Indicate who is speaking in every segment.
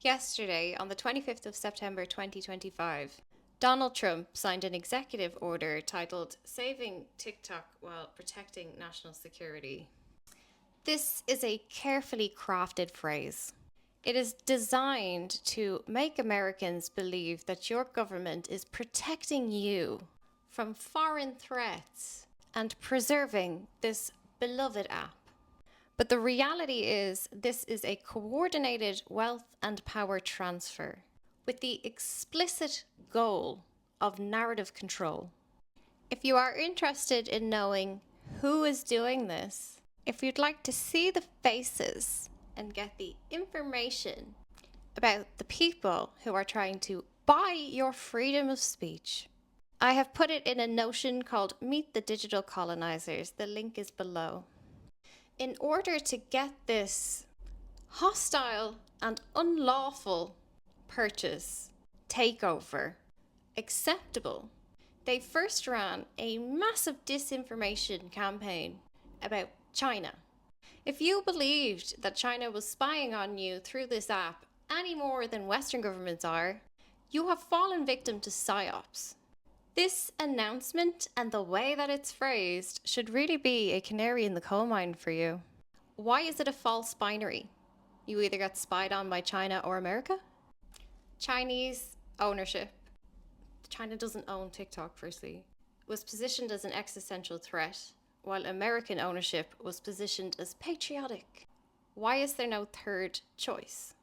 Speaker 1: Yesterday, on the 25th of September 2025, Donald Trump signed an executive order titled Saving TikTok While Protecting National Security. This is a carefully crafted phrase. It is designed to make Americans believe that your government is protecting you from foreign threats and preserving this beloved app. But the reality is, this is a coordinated wealth and power transfer with the explicit goal of narrative control. If you are interested in knowing who is doing this, if you'd like to see the faces and get the information about the people who are trying to buy your freedom of speech, I have put it in a notion called Meet the Digital Colonizers. The link is below. In order to get this hostile and unlawful purchase, takeover, acceptable, they first ran a massive disinformation campaign about China. If you believed that China was spying on you through this app any more than Western governments are, you have fallen victim to psyops. This announcement and the way that it's phrased should really be a canary in the coal mine for you. Why is it a false binary? You either get spied on by China or America? Chinese ownership. China doesn't own TikTok, firstly. Was positioned as an existential threat, while American ownership was positioned as patriotic. Why is there no third choice?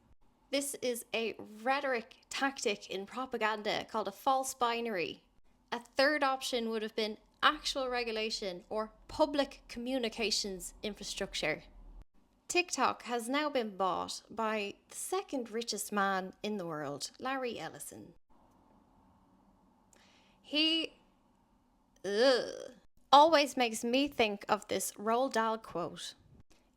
Speaker 1: This is a rhetoric tactic in propaganda called a false binary. A third option would have been actual regulation or public communications infrastructure. TikTok has now been bought by the second richest man in the world, Larry Ellison. He always makes me think of this Roald Dahl quote.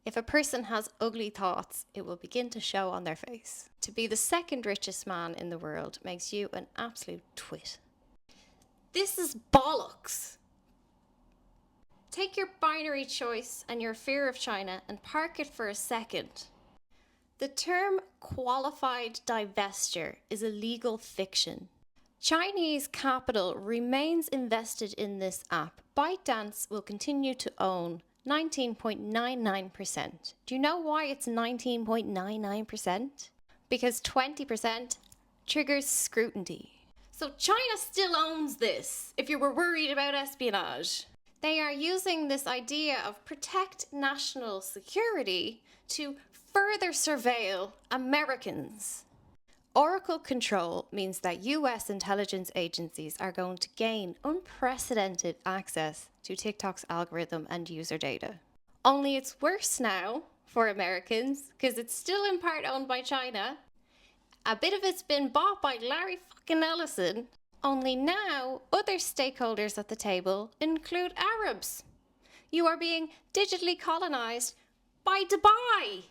Speaker 1: If a person has ugly thoughts, it will begin to show on their face. To be the second richest man in the world makes you an absolute twit. This is bollocks. Take your binary choice and your fear of China and park it for a second. The term qualified divestiture is a legal fiction. Chinese capital remains invested in this app. ByteDance will continue to own 19.99%. Do you know why it's 19.99%? Because 20% triggers scrutiny. So China still owns this, if you were worried about espionage. They are using this idea of protect national security to further surveil Americans. Oracle control means that US intelligence agencies are going to gain unprecedented access to TikTok's algorithm and user data. Only it's worse now for Americans because it's still in part owned by China. A bit of it's been bought by Larry fucking Ellison. Only now, other stakeholders at the table include Arabs. You are being digitally colonized by Dubai.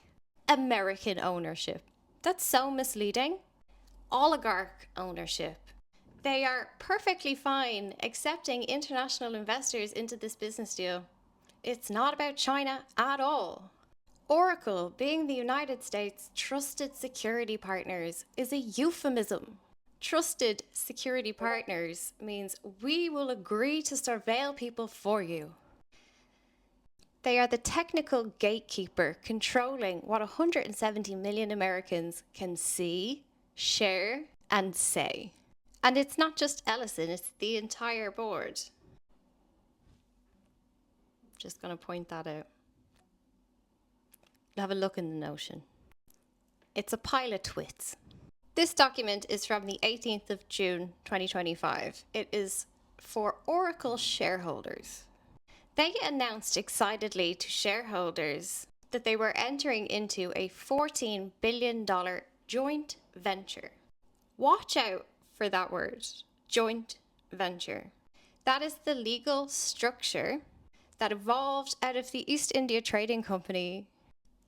Speaker 1: American ownership. That's so misleading. Oligarch ownership. They are perfectly fine accepting international investors into this business deal. It's not about China at all. Oracle, being the United States' trusted security partners, is a euphemism. Trusted security partners means we will agree to surveil people for you. They are the technical gatekeeper controlling what 170 million Americans can see, share, and say. And it's not just Ellison, it's the entire board. Just going to point that out. Have a look in the notion. It's a pile of twits. This document is from the 18th of June 2025. It is for Oracle shareholders. They announced excitedly to shareholders that they were entering into a $14 billion joint venture. Watch out for that word, joint venture. That is the legal structure that evolved out of the East India Trading Company.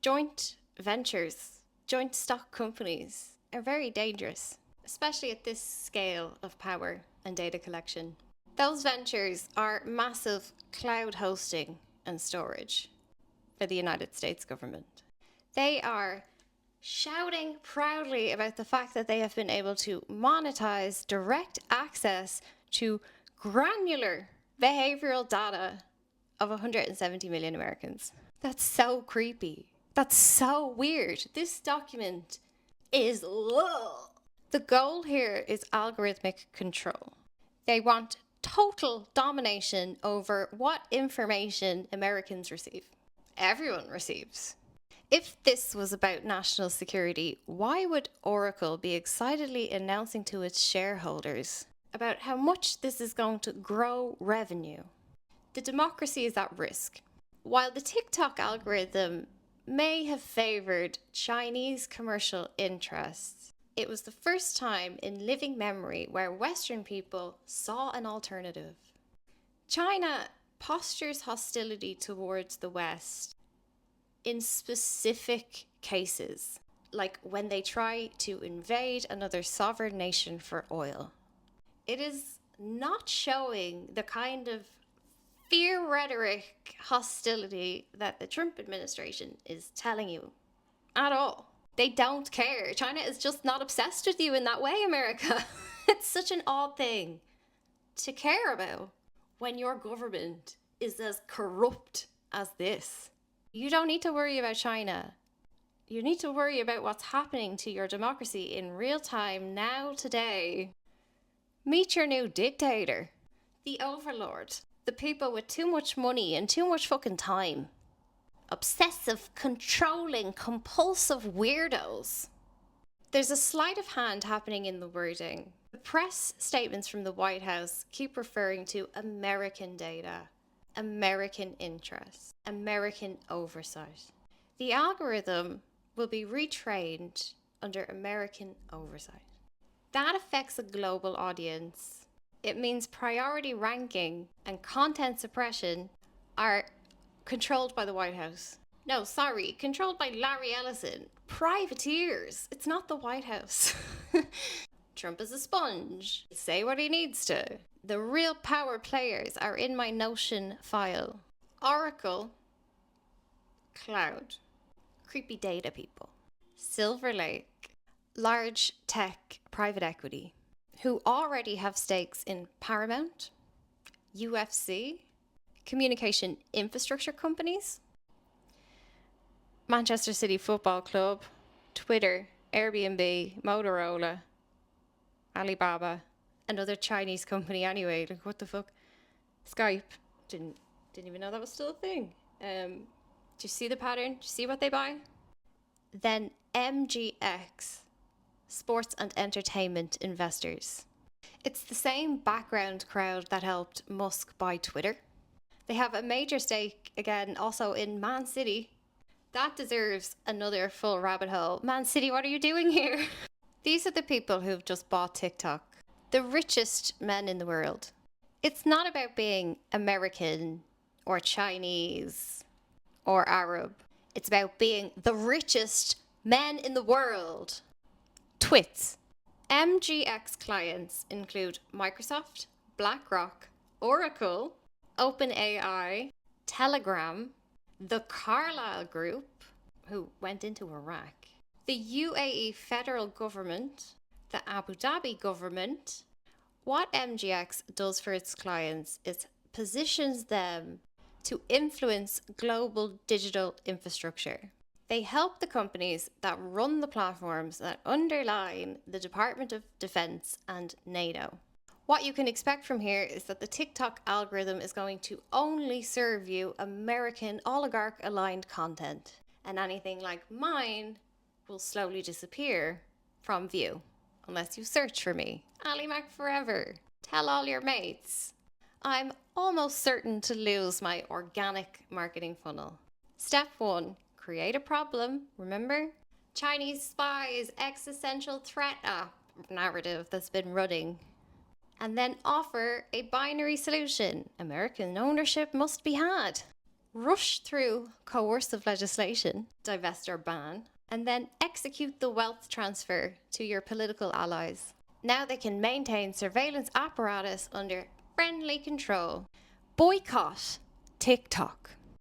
Speaker 1: Joint ventures, joint stock companies are very dangerous, especially at this scale of power and data collection. Those ventures are massive cloud hosting and storage for the United States government. They are shouting proudly about the fact that they have been able to monetize direct access to granular behavioral data of 170 million Americans. That's so creepy. That's so weird. This document is ugh. The goal here is algorithmic control. They want total domination over what information Americans receive. Everyone receives. If this was about national security, why would Oracle be excitedly announcing to its shareholders about how much this is going to grow revenue? The democracy is at risk. While the TikTok algorithm may have favored Chinese commercial interests, it was the first time in living memory where Western people saw an alternative. China postures hostility towards the West in specific cases, like when they try to invade another sovereign nation for oil. It is not showing the kind of fear rhetoric hostility that the Trump administration is telling you at all. They don't care. China is just not obsessed with you in that way, America. It's such an odd thing to care about when your government is as corrupt as this. You don't need to worry about China. You need to worry about what's happening to your democracy in real time now, today. Meet your new dictator, the overlord, the people with too much money and too much fucking time. Obsessive, controlling, compulsive weirdos. There's a sleight of hand happening in the wording. The press statements from the White House keep referring to American data, American interests, American oversight. The algorithm will be retrained under American oversight. That affects a global audience. It means priority ranking and content suppression are controlled by the White House. No, sorry, controlled by Larry Ellison. Privateers. It's not the White House. Trump is a sponge. Say what he needs to. The real power players are in my Notion file. Oracle, cloud, creepy data people. Silver Lake, large tech private equity, who already have stakes in Paramount, UFC, communication infrastructure companies, Manchester City Football Club, Twitter, Airbnb, Motorola, Alibaba, another Chinese company anyway. Like, what the fuck? Skype. Didn't even know that was still a thing. Do you see the pattern? Do you see what they buy? Then MGX, sports and entertainment investors. It's the same background crowd that helped Musk buy Twitter. They have a major stake, again, also in Man City. That deserves another full rabbit hole. Man City, what are you doing here? These are the people who've just bought TikTok. The richest men in the world. It's not about being American or Chinese or Arab. It's about being the richest men in the world. Twits. MGX clients include Microsoft, BlackRock, Oracle, OpenAI, Telegram, the Carlyle Group, who went into Iraq, the UAE federal government, the Abu Dhabi government. What MGX does for its clients is positions them to influence global digital infrastructure. They help the companies that run the platforms that underline the Department of Defense and NATO. What you can expect from here is that the TikTok algorithm is going to only serve you American oligarch-aligned content, and anything like mine will slowly disappear from view, unless you search for me. Ali Mac forever. Tell all your mates. I'm almost certain to lose my organic marketing funnel. Step 1, create a problem, remember? Chinese spies, existential threat narrative that's been running. And then offer a binary solution. American ownership must be had. Rush through coercive legislation, divest or ban, and then execute the wealth transfer to your political allies. Now they can maintain surveillance apparatus under friendly control. Boycott TikTok.